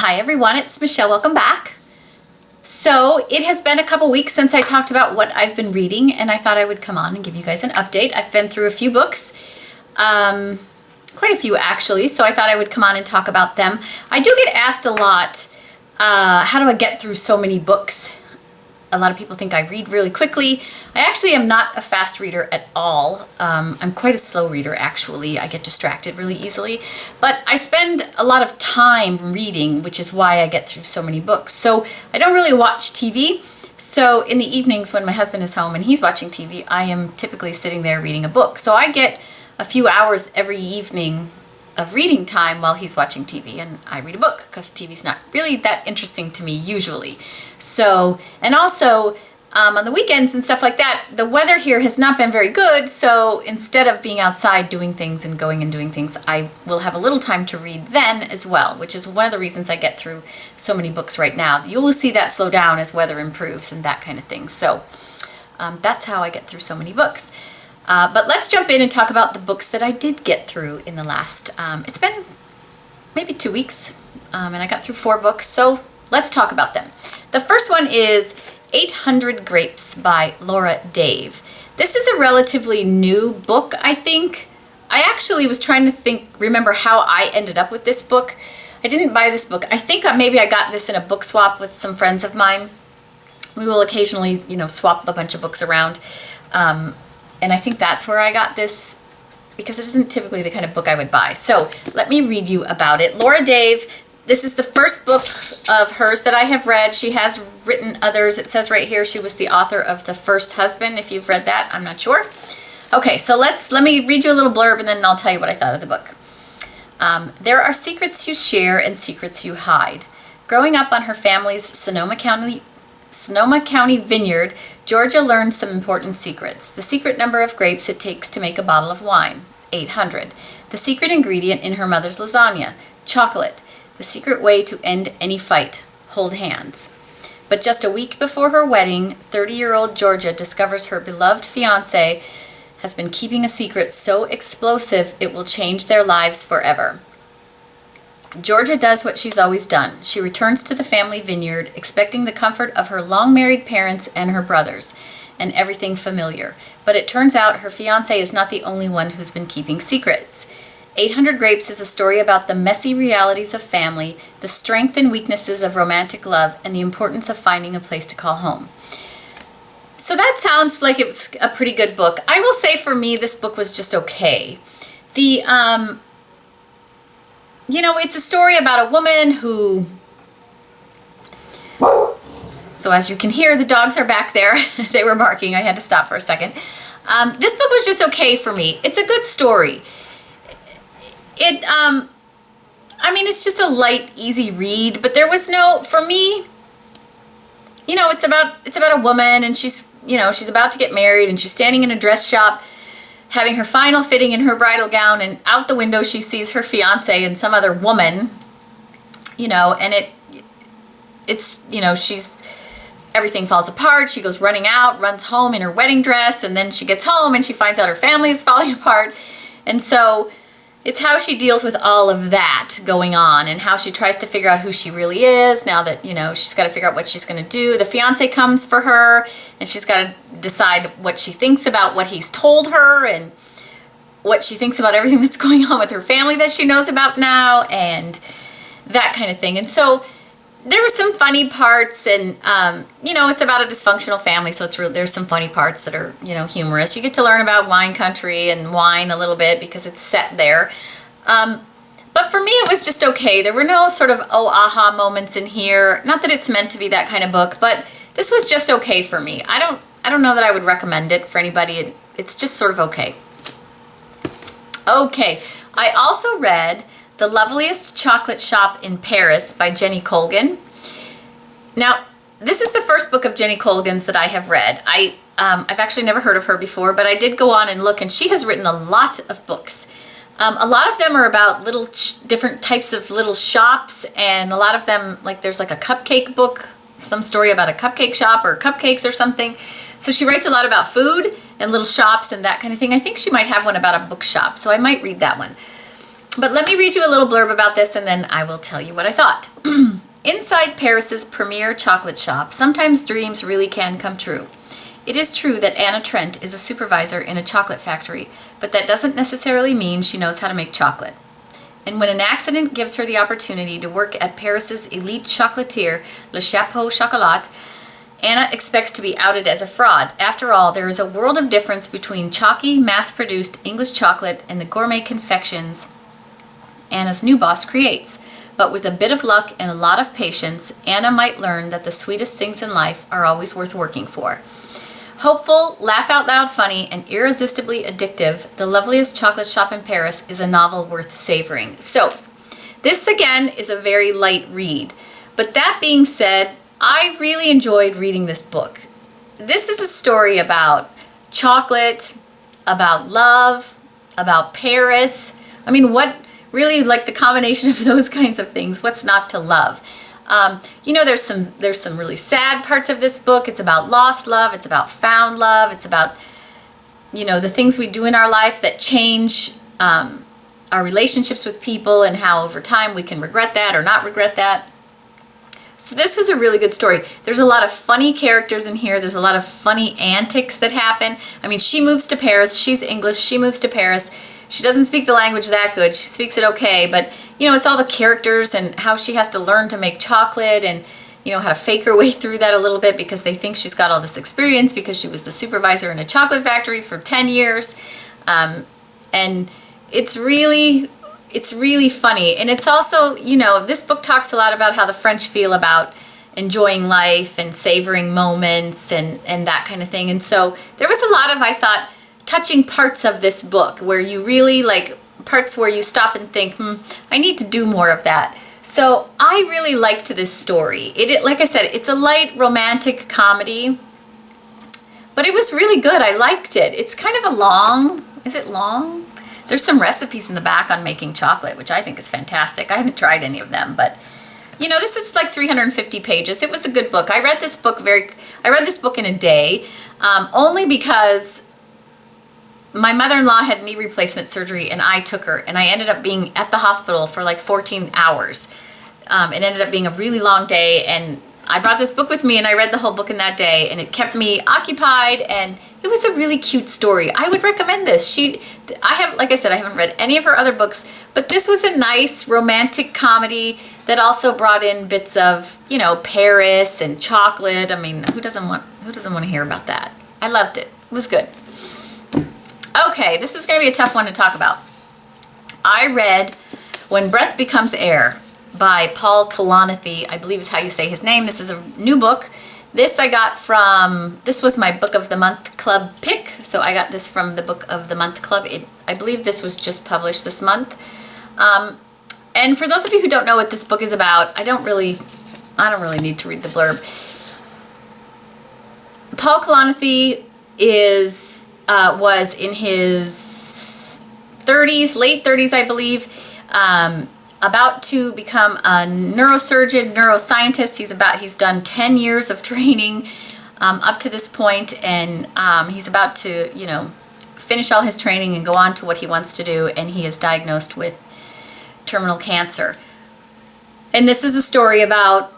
Hi everyone, it's Michelle. Welcome back. So it has been a couple weeks since I talked about what I've been reading, and I thought I would come on and give you guys an update. I've been through a few books, quite a few actually, so I thought I would come on and talk about them. I do get asked a lot, how do I get through so many books? A lot of people think I read really quickly. I actually am not a fast reader at all. I'm quite a slow reader actually. I get distracted really easily. But I spend a lot of time reading, which is why I get through so many books. So I don't really watch TV. So in the evenings when my husband is home and he's watching TV, I am typically sitting there reading a book. So I get a few hours every evening of reading time while he's watching TV, and I read a book because TV's not really that interesting to me usually. So, and also on the weekends and stuff like that, the weather here has not been very good, so instead of being outside doing things and going and doing things, I will have a little time to read then as well, which is one of the reasons I get through so many books right now. You will see that slow down as weather improves and that kind of thing. So that's how I get through so many books. But let's jump in and talk about the books that I did get through in the last, it's been maybe 2 weeks, and I got through 4 books, so let's talk about them. The first one is 800 Grapes by Laura Dave. This is a relatively new book, I think. I actually was trying to remember how I ended up with this book. I didn't buy this book. I think maybe I got this in a book swap with some friends of mine. We will occasionally, swap a bunch of books around. And I think that's where I got this, because it isn't typically the kind of book I would buy. So let me read you about it. Laura Dave, this is the first book of hers that I have read. She has written others. It says right here she was the author of The First Husband. If you've read that, I'm not sure. Okay, so let me read you a little blurb and then I'll tell you what I thought of the book. There are secrets you share and secrets you hide. Growing up on her family's Sonoma County vineyard, Georgia learned some important secrets. The secret number of grapes it takes to make a bottle of wine, 800. The secret ingredient in her mother's lasagna, chocolate. The secret way to end any fight, hold hands. But just a week before her wedding, 30-year-old Georgia discovers her beloved fiancé has been keeping a secret so explosive it will change their lives forever. Georgia does what she's always done. She returns to the family vineyard, expecting the comfort of her long-married parents and her brothers, and everything familiar. But it turns out her fiancé is not the only one who's been keeping secrets. 800 Grapes is a story about the messy realities of family, the strength and weaknesses of romantic love, and the importance of finding a place to call home. So that sounds like it's a pretty good book. I will say for me, this book was just okay. It's a story about a woman who, so as you can hear, the dogs are back there. They were barking. I had to stop for a second. This book was just okay for me. It's a good story. It's just a light, easy read, but there was no, for me, it's about a woman and she's about to get married and she's standing in a dress shop having her final fitting in her bridal gown, and out the window she sees her fiance and some other woman, and everything falls apart. She goes running out, runs home in her wedding dress, and then she gets home and she finds out her family is falling apart. And so it's how she deals with all of that going on and how she tries to figure out who she really is now that, she's got to figure out what she's going to do. The fiance comes for her and she's got to decide what she thinks about what he's told her and what she thinks about everything that's going on with her family that she knows about now and that kind of thing. And so there were some funny parts and, it's about a dysfunctional family, so there's some funny parts that are, humorous. You get to learn about wine country and wine a little bit because it's set there. But for me, it was just okay. There were no sort of aha moments in here. Not that it's meant to be that kind of book, but this was just okay for me. I don't know that I would recommend it for anybody. It's just sort of okay. Okay, I also read The Loveliest Chocolate Shop in Paris by Jenny Colgan. Now, this is the first book of Jenny Colgan's that I have read. I've actually never heard of her before, but I did go on and look, and she has written a lot of books. A lot of them are about little different types of little shops, and a lot of them, there's like a cupcake book, some story about a cupcake shop or cupcakes or something. So she writes a lot about food and little shops and that kind of thing. I think she might have one about a bookshop, so I might read that one. But let me read you a little blurb about this and then I will tell you what I thought. Inside Paris's premier chocolate shop, sometimes dreams really can come true. It is true that Anna Trent is a supervisor in a chocolate factory, but that doesn't necessarily mean she knows how to make chocolate. And when an accident gives her the opportunity to work at Paris's elite chocolatier, Le Chapeau Chocolat, Anna expects to be outed as a fraud. After all, there is a world of difference between chalky, mass-produced English chocolate and the gourmet confections Anna's new boss creates. But with a bit of luck and a lot of patience, Anna might learn that the sweetest things in life are always worth working for. Hopeful, laugh-out-loud funny, and irresistibly addictive, The Loveliest Chocolate Shop in Paris is a novel worth savoring. So, this again is a very light read. But that being said, I really enjoyed reading this book. This is a story about chocolate, about love, about Paris. I mean, what really, like the combination of those kinds of things, what's not to love? You know, there's some really sad parts of this book. It's about lost love. It's about found love. It's about, you know, the things we do in our life that change our relationships with people and how over time we can regret that or not regret that. So this was a really good story. There's a lot of funny characters in here. There's a lot of funny antics that happen. I mean, she moves to Paris. She's English. She moves to Paris. She doesn't speak the language that good. She speaks it okay, but you know, it's all the characters and how she has to learn to make chocolate and, you know, how to fake her way through that a little bit because they think she's got all this experience because she was the supervisor in a chocolate factory for 10 years. And it's really funny. And it's also, you know, this book talks a lot about how the French feel about enjoying life and savoring moments and that kind of thing. And so there was a lot of, I thought, touching parts of this book where you really, like, parts where you stop and think, I need to do more of that. So I really liked this story. Like I said, it's a light romantic comedy, but it was really good. I liked it. It's kind of a long, is it long? There's some recipes in the back on making chocolate, which I think is fantastic. I haven't tried any of them, but you know, this is like 350 pages. It was a good book. I read this book in a day, only because my mother-in-law had knee replacement surgery and I took her and I ended up being at the hospital for like 14 hours. It ended up being a really long day and I brought this book with me and I read the whole book in that day and it kept me occupied and it was a really cute story. I would recommend this. Like I said, I haven't read any of her other books, but this was a nice romantic comedy that also brought in bits of, you know, Paris and chocolate. I mean, who doesn't want to hear about that? I loved it. It was good. Okay, this is going to be a tough one to talk about. I read When Breath Becomes Air by Paul Kalanithi, I believe is how you say his name. This is a new book. This I got from, this was my Book of the Month Club pick, so I got this from the Book of the Month Club. I believe this was just published this month. And for those of you who don't know what this book is about, I don't really need to read the blurb. Paul Kalanithi was in his 30s, late 30s, I believe, about to become a neurosurgeon, neuroscientist. He's done 10 years of training up to this point, and he's about to, you know, finish all his training and go on to what he wants to do, and he is diagnosed with terminal cancer. And this is a story about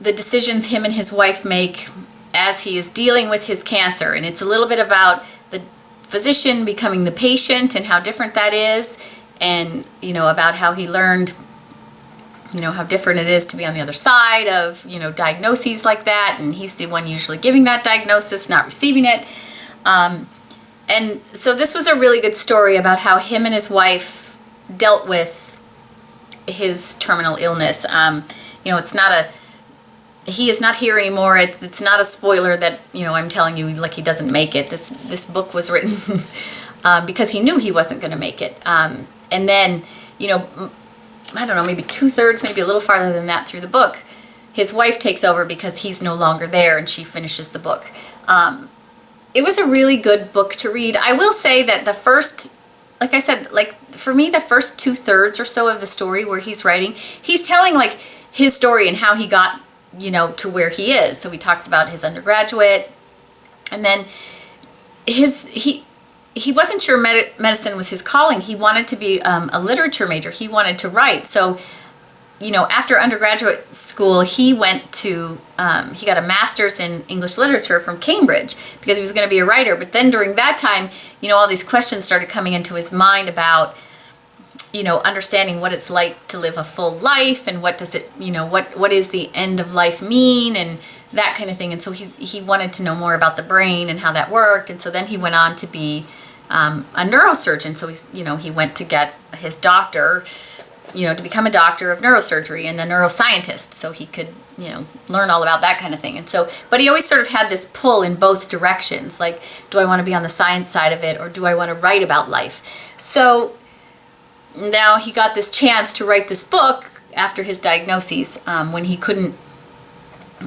the decisions him and his wife make as he is dealing with his cancer, and it's a little bit about the physician becoming the patient and how different that is, and you know, about how he learned, you know, how different it is to be on the other side of, you know, diagnoses like that, and he's the one usually giving that diagnosis, not receiving it. And so this was a really good story about how him and his wife dealt with his terminal illness. You know, he is not here anymore. It's not a spoiler that, you know, I'm telling you, like, he doesn't make it. This book was written because he knew he wasn't going to make it. And then, you know, I don't know, maybe 2/3, maybe a little farther than that through the book, his wife takes over because he's no longer there and she finishes the book. It was a really good book to read. I will say that the first, like I said, like for me, the first 2/3 or so of the story where he's writing, he's telling like his story and how he got, you know, to where he is. So he talks about his undergraduate, and then he wasn't sure medicine was his calling. He wanted to be a literature major. He wanted to write. So, after undergraduate school, he went to, he got a master's in English literature from Cambridge because he was going to be a writer. But then during that time, all these questions started coming into his mind about, understanding what it's like to live a full life and what does it, what is the end of life mean and that kind of thing. And so he wanted to know more about the brain and how that worked. And so then he went on to be a neurosurgeon. So he went to get his doctor, to become a doctor of neurosurgery and a neuroscientist, so he could, learn all about that kind of thing. And so, but he always sort of had this pull in both directions. Like, do I want to be on the science side of it, or do I want to write about life? So now he got this chance to write this book after his diagnoses. When he couldn't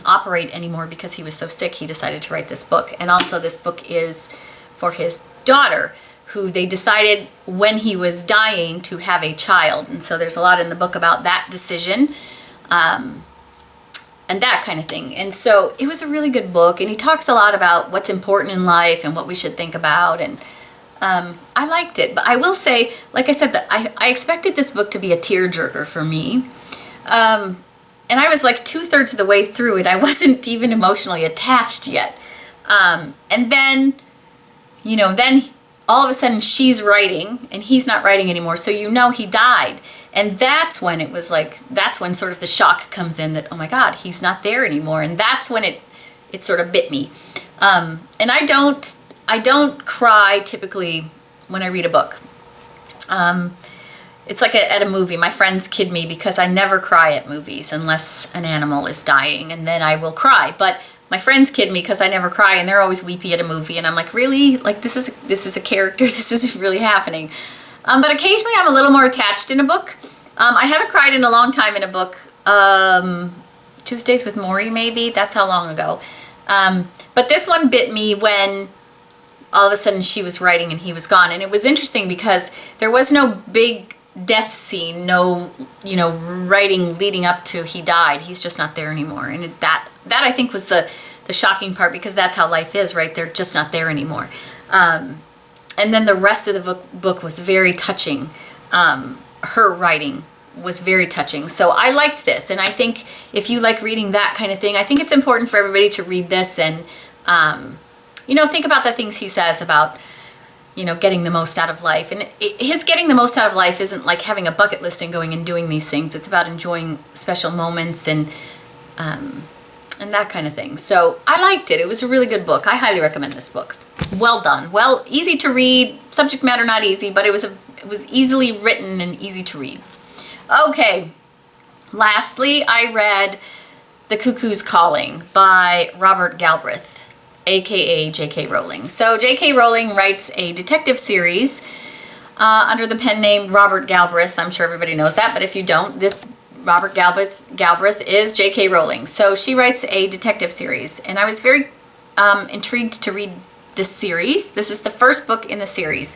operate anymore because he was so sick, he decided to write this book. And also this book is for his daughter, who they decided when he was dying to have a child. And so there's a lot in the book about that decision and that kind of thing. And so it was a really good book, and he talks a lot about what's important in life and what we should think about. And I liked it. But I will say, like I said, that I expected this book to be a tearjerker for me. And I was like 2/3 of the way through it. I wasn't even emotionally attached yet. And then, then all of a sudden she's writing and he's not writing anymore. So he died. And that's when it was like, that's when sort of the shock comes in that, oh my God, he's not there anymore. And that's when it sort of bit me. And I don't cry typically when I read a book. It's like at a movie. My friends kid me because I never cry at movies unless an animal is dying, and then I will cry. But my friends kid me because I never cry, and they're always weepy at a movie, and I'm like, really? Like, this is a character. This isn't really happening. But occasionally I'm a little more attached in a book. I haven't cried in a long time in a book. Tuesdays with Morrie, maybe. That's how long ago. But this one bit me when all of a sudden she was writing and he was gone. And it was interesting because there was no big death scene, no, writing leading up to he died. He's just not there anymore. And that I think was the shocking part, because that's how life is, right? They're just not there anymore. And then the rest of the book was very touching. Her writing was very touching. So I liked this. And I think if you like reading that kind of thing, I think it's important for everybody to read this and, think about the things he says about, getting the most out of life. And his getting the most out of life isn't like having a bucket list and going and doing these things. It's about enjoying special moments and that kind of thing. So I liked it. It was a really good book. I highly recommend this book. Well done. Well, easy to read. Subject matter not easy, but it was easily written and easy to read. Okay. Lastly, I read The Cuckoo's Calling by Robert Galbraith, aka J.K. Rowling. So J.K. Rowling writes a detective series under the pen name Robert Galbraith. I'm sure everybody knows that, but if you don't, this Robert Galbraith is J.K. Rowling. So she writes a detective series, and I was very intrigued to read this series. This is the first book in the series.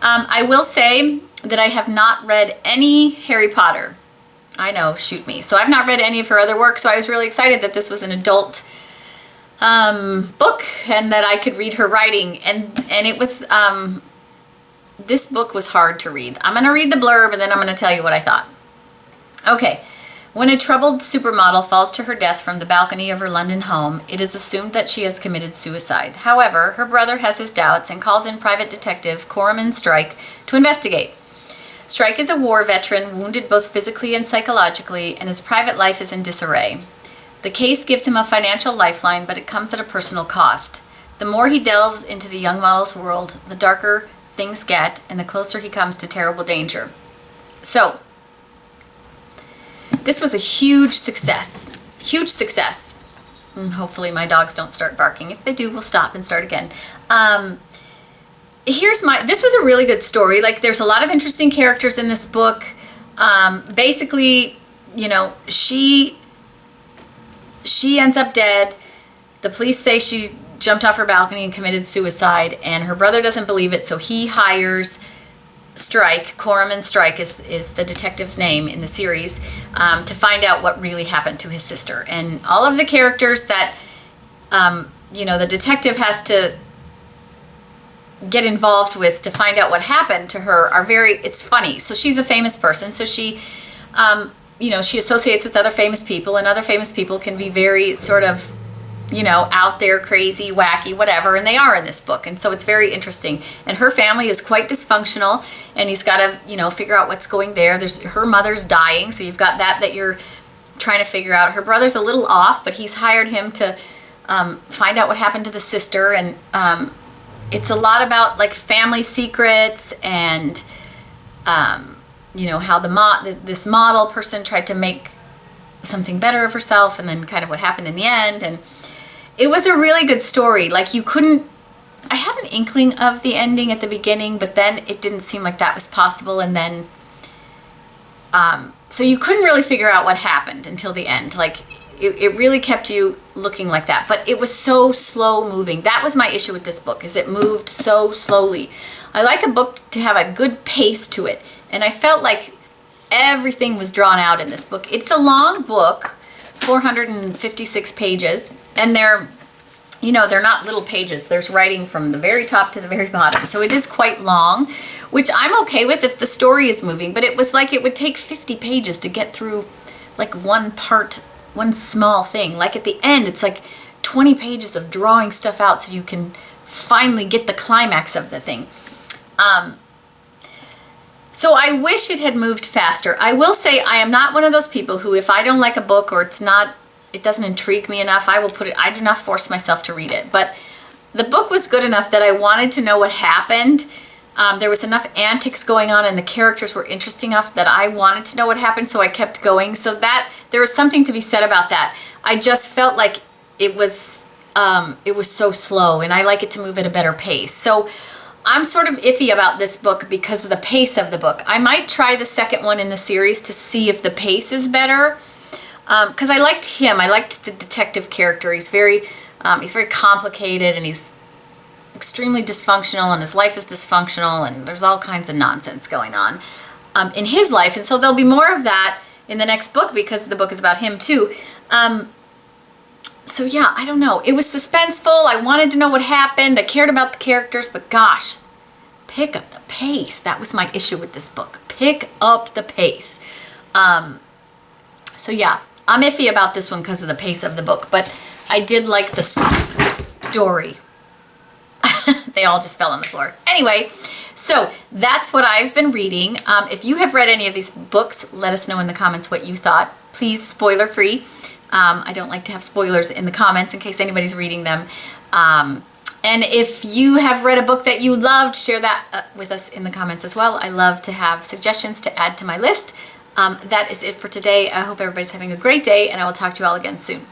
I will say that I have not read any Harry Potter. I know, shoot me. So I've not read any of her other work, so I was really excited that this was an adult book and that I could read her writing. And it was, this book was hard to read. I'm going to read the blurb and then I'm going to tell you what I thought. Okay. When a troubled supermodel falls to her death from the balcony of her London home, it is assumed that she has committed suicide. However, her brother has his doubts and calls in private detective Corman Strike to investigate. Strike is a war veteran, wounded both physically and psychologically, and his private life is in disarray. The case gives him a financial lifeline, but it comes at a personal cost. The more he delves into the young model's world, the darker things get, and the closer he comes to terrible danger. So, this was a huge success. Huge success. And hopefully my dogs don't start barking. If they do, we'll stop and start again. This was a really good story. Like, there's a lot of interesting characters in this book. Basically, she ends up dead. The police say she jumped off her balcony and committed suicide, and her brother doesn't believe it, so he hires Strike. Corman Strike is the detective's name in the series, to find out what really happened to his sister. And all of the characters that, the detective has to get involved with to find out what happened to her are it's funny. So she's a famous person, so she, she associates with other famous people, and other famous people can be very sort of, out there, crazy, wacky, whatever, and they are in this book. And so it's very interesting. And her family is quite dysfunctional, and he's got to, figure out what's going there. Her mother's dying, so you've got that you're trying to figure out. Her brother's a little off, but he's hired him to find out what happened to the sister, and it's a lot about like family secrets and how this model person tried to make something better of herself, and then kind of what happened in the end. And it was a really good story. Like I had an inkling of the ending at the beginning, but then it didn't seem like that was possible, and then so you couldn't really figure out what happened until the end. Like it really kept you looking like that, but it was so slow moving. That was my issue with this book, is it moved so slowly. I like a book to have a good pace to it, and I felt like everything was drawn out in this book. It's a long book, 456 pages, and they're not little pages. There's writing from the very top to the very bottom, so it is quite long, which I'm okay with if the story is moving, but it was like it would take 50 pages to get through like one small thing. Like at the end, it's like 20 pages of drawing stuff out so you can finally get the climax of the thing. So I wish it had moved faster. I will say I am not one of those people who, if I don't like a book or it doesn't intrigue me enough, I do not force myself to read it. But the book was good enough that I wanted to know what happened. There was enough antics going on, and the characters were interesting enough that I wanted to know what happened, so I kept going. So that there was something to be said about that. I just felt like it was so slow, and I like it to move at a better pace. So I'm sort of iffy about this book because of the pace of the book. I might try the second one in the series to see if the pace is better, because I liked him. I liked the detective character. He's very complicated, and he's extremely dysfunctional, and his life is dysfunctional, and there's all kinds of nonsense going on in his life. And so there'll be more of that in the next book, because the book is about him too. So yeah, I don't know. It was suspenseful. I wanted to know what happened. I cared about the characters, but gosh, pick up the pace. That was my issue with this book. Pick up the pace. So yeah, I'm iffy about this one because of the pace of the book, but I did like the story. They all just fell on the floor. Anyway, so that's what I've been reading. If you have read any of these books, let us know in the comments what you thought. Please, spoiler free. I don't like to have spoilers in the comments in case anybody's reading them. And if you have read a book that you loved, share that with us in the comments as well. I love to have suggestions to add to my list. That is it for today. I hope everybody's having a great day, and I will talk to you all again soon.